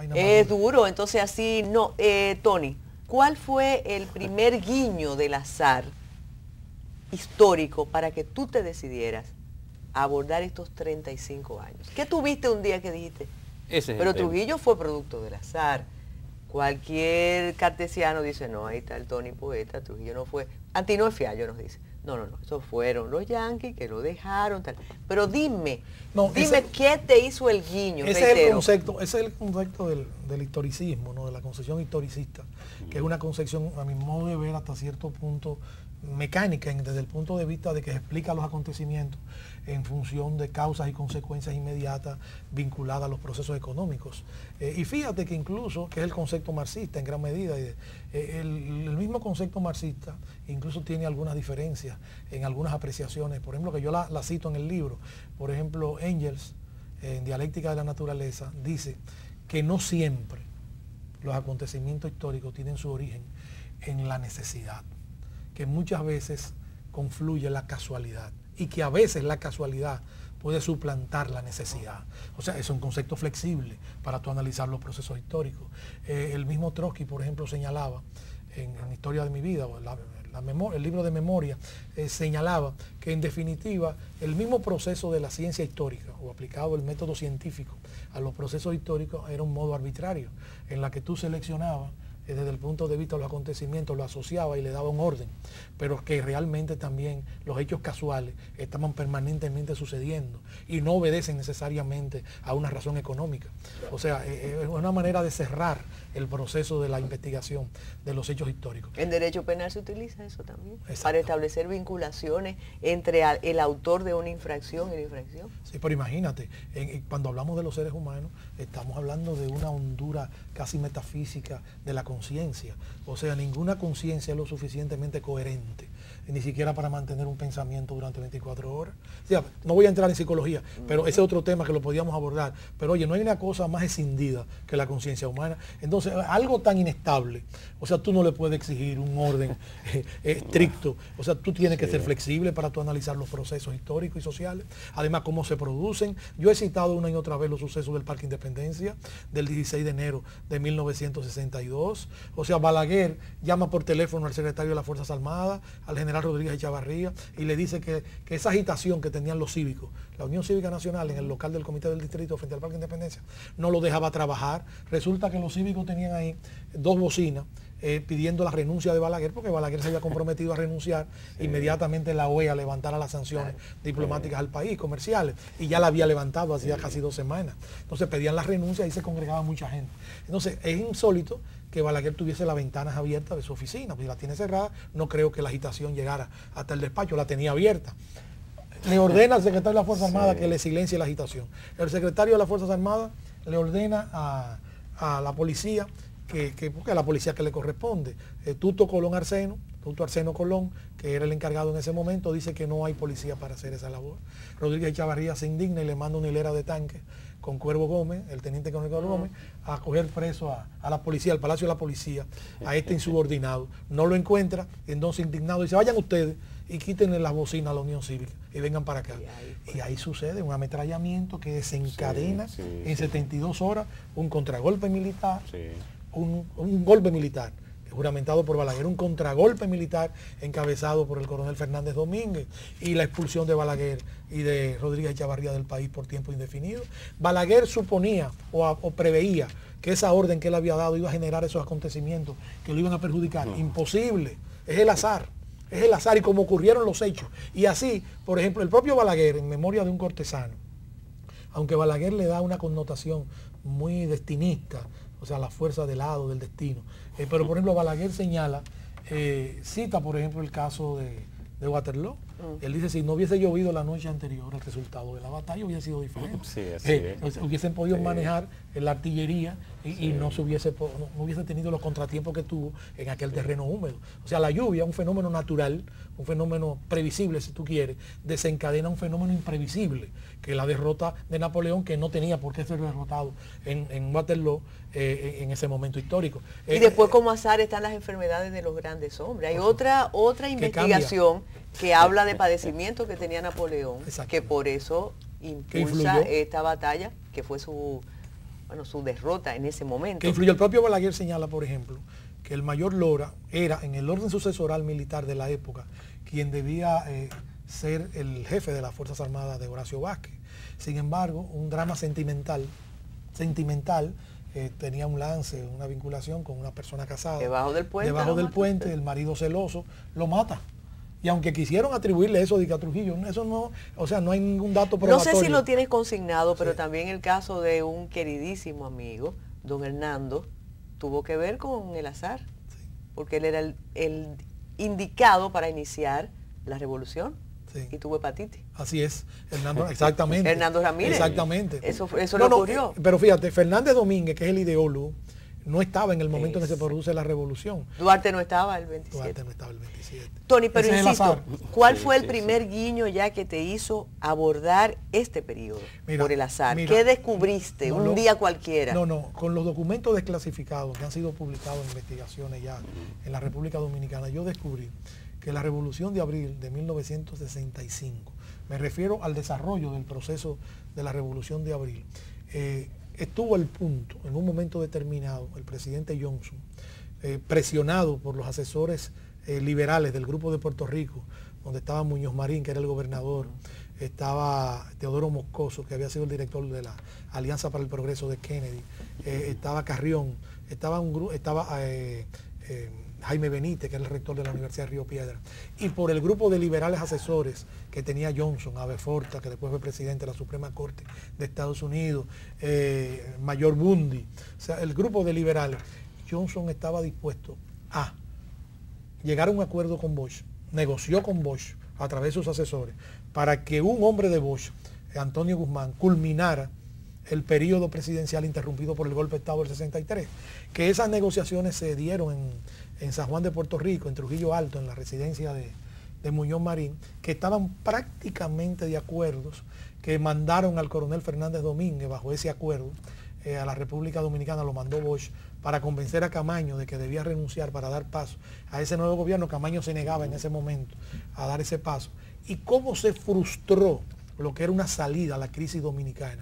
vaina Es duro, entonces así no. Tony, ¿cuál fue el primer guiño del azar histórico para que tú te decidieras a abordar estos 35 años? ¿Qué tuviste un día que dijiste? Ese es Pero el tema. Trujillo fue producto del azar. Cualquier cartesiano dice, no, ahí está el Tony poeta, Trujillo no fue. Antino Fiallo nos dice, no, esos fueron los yanquis que lo dejaron, tal. Pero dime, ¿qué te hizo el guiño? Ese es el concepto del historicismo, ¿no? De la concepción historicista, que es una concepción, a mi modo de ver, hasta cierto punto mecánica, desde el punto de vista de que explica los acontecimientos en función de causas y consecuencias inmediatas vinculadas a los procesos económicos. Y fíjate que incluso, que es el concepto marxista en gran medida, el mismo concepto marxista incluso tiene algunas diferencias en algunas apreciaciones, por ejemplo, que yo la cito en el libro. Por ejemplo, Engels, en Dialéctica de la Naturaleza, dice que no siempre los acontecimientos históricos tienen su origen en la necesidad, que muchas veces confluye la casualidad y que a veces la casualidad puede suplantar la necesidad. O sea, es un concepto flexible para tú analizar los procesos históricos. El mismo Trotsky, por ejemplo, señalaba en Historia de mi vida, el libro de memoria, señalaba que en definitiva el mismo proceso de la ciencia histórica o aplicado el método científico a los procesos históricos era un modo arbitrario en la que tú seleccionabas desde el punto de vista de los acontecimientos, lo asociaba y le daba un orden, pero que realmente también los hechos casuales estaban permanentemente sucediendo y no obedecen necesariamente a una razón económica. O sea, es una manera de cerrar el proceso de la investigación de los hechos históricos. En derecho penal se utiliza eso también, para establecer vinculaciones entre el autor de una infracción y la infracción. Sí, pero imagínate, cuando hablamos de los seres humanos, estamos hablando de una hondura casi metafísica de la conciencia. O sea, ninguna conciencia es lo suficientemente coherente, ni siquiera para mantener un pensamiento durante 24 horas. O sea, no voy a entrar en psicología, pero ese es otro tema que lo podíamos abordar. Pero oye, no hay una cosa más escindida que la conciencia humana. Entonces, algo tan inestable, o sea, tú no le puedes exigir un orden estricto. O sea, tú tienes que ser flexible para tú analizar los procesos históricos y sociales. Además, cómo se producen. Yo he citado una y otra vez los sucesos del Parque Independencia del 16 de enero de 1962. O sea, Balaguer llama por teléfono al secretario de las Fuerzas Armadas, al general Rodríguez Echavarría, y le dice que esa agitación que tenían los cívicos, la Unión Cívica Nacional en el local del Comité del Distrito frente al Parque Independencia, no lo dejaba trabajar. Resulta que los cívicos tenían ahí dos bocinas pidiendo la renuncia de Balaguer, porque Balaguer se había comprometido a renunciar. Inmediatamente la OEA levantara las sanciones diplomáticas al país, comerciales, y ya la había levantado hacía casi 2 semanas. Entonces pedían la renuncia y se congregaba mucha gente. Entonces es insólito que Balaguer tuviese las ventanas abiertas de su oficina, pues si la tiene cerrada, no creo que la agitación llegara hasta el despacho, la tenía abierta. Le ordena al secretario de las Fuerzas Armadas que le silencie la agitación. El secretario de las Fuerzas Armadas le ordena a la policía porque a la policía que le corresponde. Tuto Arseno Colón, que era el encargado en ese momento, dice que no hay policía para hacer esa labor. Rodríguez Echavarría se indigna y le manda una hilera de tanques con Cuervo Gómez, el teniente coronel Cuervo Gómez, a coger preso a la policía, al Palacio de la Policía, a este insubordinado. No lo encuentra, y entonces indignado dice, vayan ustedes y quítenle las bocinas a la Unión Cívica y vengan para acá. Y ahí sucede un ametrallamiento que desencadena en 72 horas un contragolpe militar, un golpe militar juramentado por Balaguer, un contragolpe militar encabezado por el coronel Fernández Domínguez, y la expulsión de Balaguer y de Rodríguez Echavarría del país por tiempo indefinido. Balaguer suponía o preveía que esa orden que él había dado iba a generar esos acontecimientos que lo iban a perjudicar. Imposible, es el azar. Es el azar, y como ocurrieron los hechos. Y así, por ejemplo, el propio Balaguer, en Memoria de un cortesano, aunque Balaguer le da una connotación muy destinista, o sea, la fuerza del hado, del destino. Pero, por ejemplo, Balaguer señala, cita, por ejemplo, el caso de Waterloo. Él dice, si no hubiese llovido la noche anterior, el resultado de la batalla hubiese sido diferente. Hubiesen podido manejar la artillería y no hubiese tenido los contratiempos que tuvo en aquel terreno húmedo. O sea, la lluvia, un fenómeno natural, un fenómeno previsible, si tú quieres, desencadena un fenómeno imprevisible, que la derrota de Napoleón, que no tenía por qué ser derrotado en Waterloo en ese momento histórico. Y después, como azar, están las enfermedades de los grandes hombres. Hay otra investigación que habla de padecimientos que tenía Napoleón, que por eso impulsa esta batalla, que fue bueno, su derrota en ese momento. Que influyó. El propio Balaguer señala, por ejemplo, que el mayor Lora era, en el orden sucesoral militar de la época, quien debía ser el jefe de las Fuerzas Armadas de Horacio Vázquez. Sin embargo, un drama sentimental, tenía un lance, una vinculación con una persona casada. Debajo del puente. Debajo del puente, el marido celoso lo mata. Y aunque quisieron atribuirle eso a Trujillo, eso no, o sea, no hay ningún dato probatorio. No sé si lo tienes consignado, pero sí. También el caso de un queridísimo amigo, don Hernando, tuvo que ver con el azar, sí. Porque él era el indicado para iniciar la revolución. Sí. Y tuvo hepatitis. Así es, Hernando, exactamente. Hernando Ramírez. Exactamente. Eso le ocurrió. Pero fíjate, Fernández Domínguez, que es el ideólogo, no estaba en el momento en que se produce la revolución. Duarte no estaba el 27. Duarte no estaba el 27. Tony, pero insisto, ¿cuál fue el primer guiño ya que te hizo abordar este periodo por el azar? ¿Qué descubriste un día cualquiera? No, con los documentos desclasificados que han sido publicados en investigaciones ya en la República Dominicana, yo descubrí que la Revolución de Abril de 1965, me refiero al desarrollo del proceso de la Revolución de Abril, estuvo al punto, en un momento determinado, el presidente Johnson, presionado por los asesores liberales del Grupo de Puerto Rico, donde estaba Muñoz Marín, que era el gobernador, estaba Teodoro Moscoso, que había sido el director de la Alianza para el Progreso de Kennedy, estaba Carrión, estaba Jaime Benítez, que era el rector de la Universidad de Río Piedra, y por el grupo de liberales asesores que tenía Johnson, Abeforta, que después fue presidente de la Suprema Corte de Estados Unidos, Mayor Bundy, o sea, el grupo de liberales. Johnson estaba dispuesto a llegar a un acuerdo con Bosch, negoció con Bosch a través de sus asesores, para que un hombre de Bosch, Antonio Guzmán, culminara el periodo presidencial interrumpido por el golpe de Estado del 63, que esas negociaciones se dieron en San Juan de Puerto Rico, en Trujillo Alto, en la residencia de Muñoz Marín, que estaban prácticamente de acuerdos, que mandaron al coronel Fernández Domínguez bajo ese acuerdo a la República Dominicana, lo mandó Bosch para convencer a Camaño de que debía renunciar para dar paso a ese nuevo gobierno. Camaño se negaba en ese momento a dar ese paso. Y cómo se frustró lo que era una salida a la crisis dominicana.